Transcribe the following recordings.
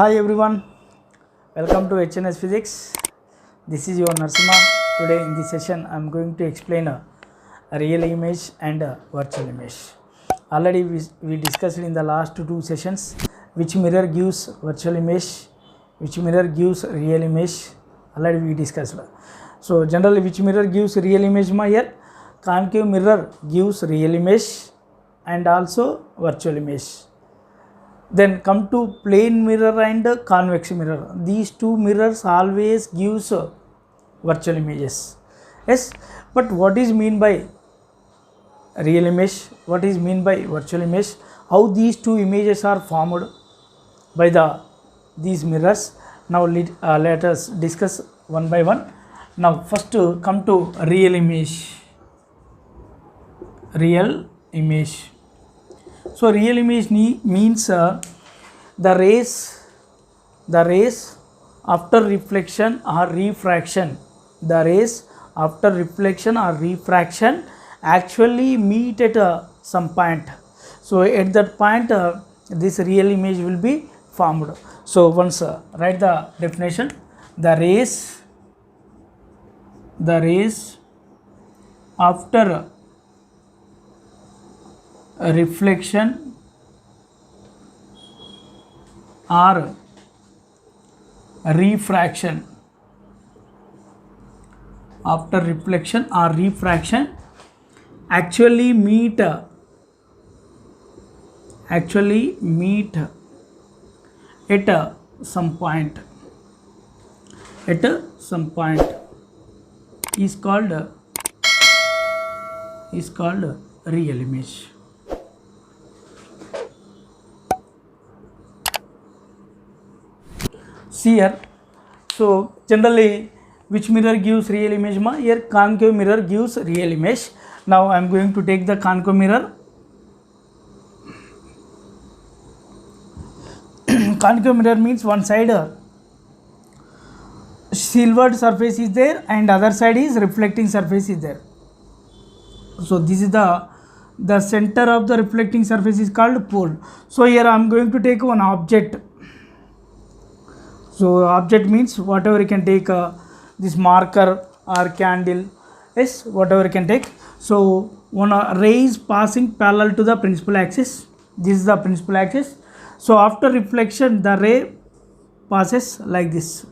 Hi everyone, welcome to HNS Physics. This is your Narsima. Today in this session I am going to explain a real image and a virtual image. Already we discussed in the last two sessions which mirror gives virtual image, which mirror gives real image. Already we discussed. So generally which mirror gives real image ma here? Concave mirror gives real image and also virtual image. Then come to plane mirror and convex mirror. These two mirrors always gives virtual images. Yes, but what is mean by real image? What is mean by virtual image? How these two images are formed by these mirrors? Now let us discuss one by one. Now first come to real image. Real image. So real image means the rays after reflection or refraction. The rays after reflection or refraction actually meet at some point. So at that point this real image will be formed. So once write the definition. The rays after reflection or refraction, after reflection or refraction actually meet at some point, is called real image. See here, so generally which mirror gives real image ma? Here concave mirror gives real image. Now I am going to take the concave mirror. Concave mirror means one side silvered surface is there and other side is reflecting surface is there. So this is the center of the reflecting surface is called pole. So here I am going to take one object. So object means whatever you can take, this marker or candle, yes, whatever you can take. So one ray is passing parallel to the principal axis. This is the principal axis. So after reflection the ray passes like this,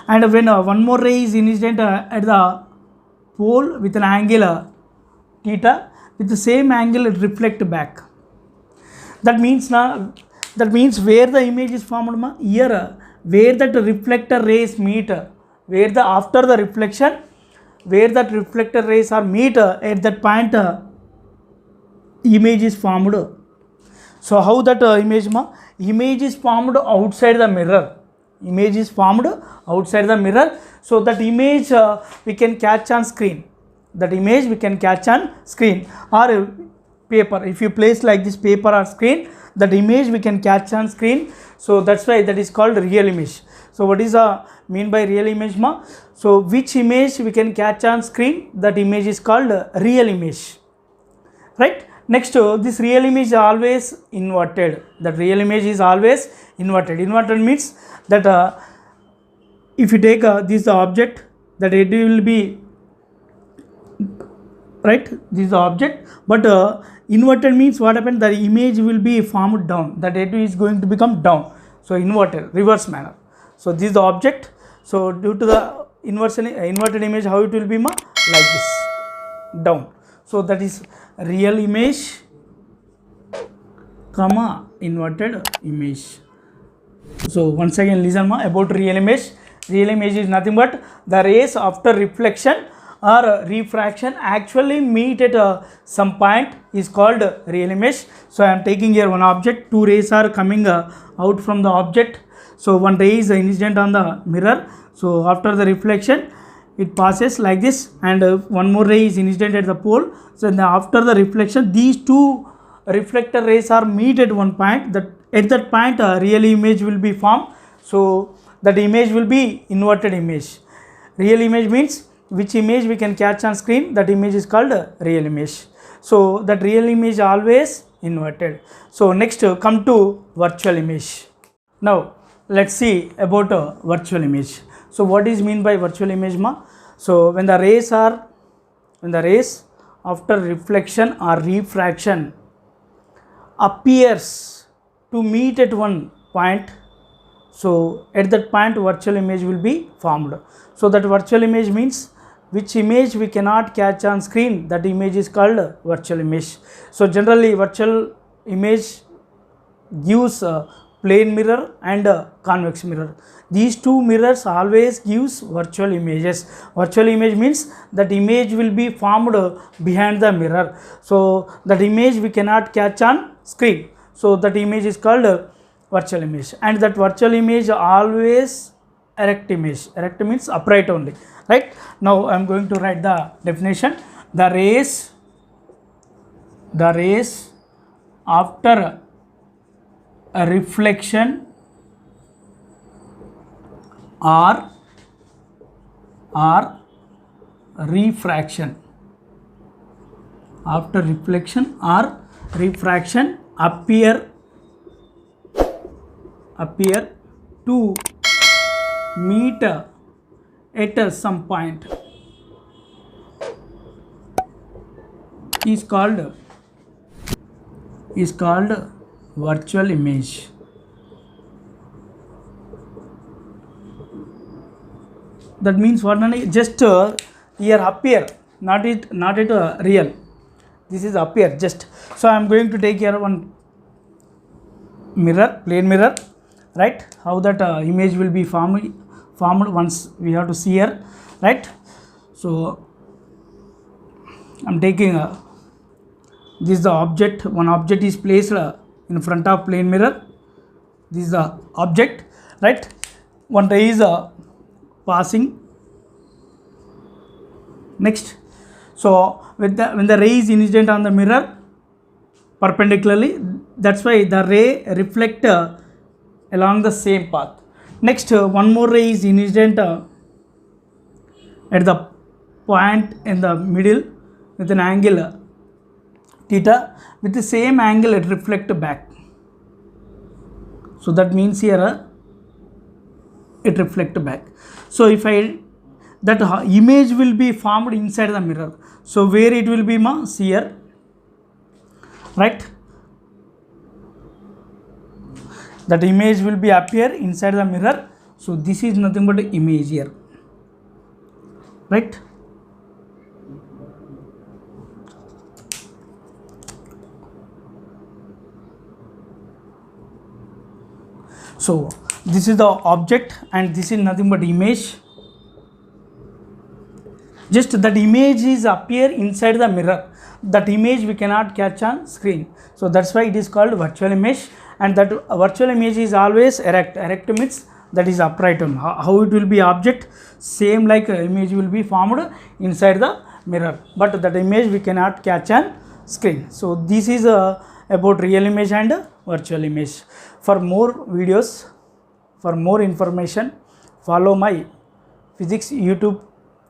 and when one more ray is incident at the pole with an angle theta, with the same angle it reflect back. That means where the image is formed ma? Here where that reflector rays meet, where the after the reflection, where that reflector rays are meet, at that point image is formed. So how that image ma? Image is formed outside the mirror. Image is formed outside the mirror. So that image we can catch on screen. That image we can catch on screen or paper. If you place like this paper or screen, that image we can catch on screen. So that's why that is called real image. So what is mean by real image ma? So which image we can catch on screen, that image is called real image, right? Next this real image is always inverted. That real image is always inverted. Inverted means that if you take this object, that it will be right, this is the object, but inverted means what happened, the image will be formed down, that it is going to become down. So inverted, reverse manner. So this is the object. So due to the inverted image, how it will be ma? Like this, down. So that is real image comma inverted image. So once again listen ma about real image. Real image is nothing but the rays after reflection or refraction actually meet at some point is called real image. So I am taking here one object, two rays are coming out from the object. So one ray is incident on the mirror. So after the reflection it passes like this, and one more ray is incident at the pole. So after the reflection these two reflector rays are meet at one point. That at that point real image will be formed. So that image will be inverted image. Real image means which image we can catch on screen, that image is called real image. So that real image always inverted. So next come to virtual image. Now let's see about virtual image. So what is mean by virtual image ma? So when the rays after reflection or refraction appears to meet at one point, so at that point virtual image will be formed. So that virtual image means which image we cannot catch on screen, that image is called virtual image. So generally virtual image gives a plane mirror and a convex mirror. These two mirrors always gives virtual images. Virtual image means that image will be formed behind the mirror. So that image we cannot catch on screen. So that image is called virtual image, and that virtual image always erect image. Erect means upright only, right? Now I am going to write the definition. The rays after a reflection or refraction, after reflection or refraction appear to meet at some point is called virtual image. That means what? Just here appear, not it real. This is appear just. So I am going to take here one mirror, plane mirror, right? How that image will be formed once we have to see here, right? So I am taking this is the object. One object is placed in front of plane mirror. This is the object, right? One ray is passing. Next, so when the ray is incident on the mirror perpendicularly, that's why the ray reflect along the same path. Next, one more ray is incident at the point in the middle with an angle theta. With the same angle it reflect back. So that means here it reflect back. So if that image will be formed inside the mirror. So where it will be ma? See here, right? That image will be appear inside the mirror. So this is nothing but image here, right? So this is the object and this is nothing but image. Just that image is appear inside the mirror. That image we cannot catch on screen. So that's why it is called virtual image, and that virtual image is always erect. Erect means that is upright on. How it will be object? Same like image will be formed inside the mirror, but that image we cannot catch on screen. So this is about real image and virtual image. For more videos, for more information, follow my physics YouTube,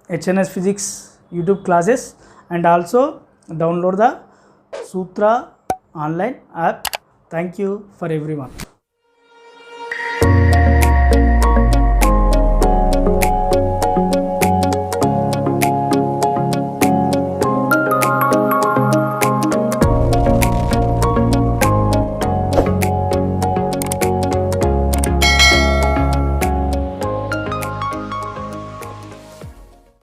HNS Physics YouTube classes, and also download the Sutra online app. Thank you for everyone.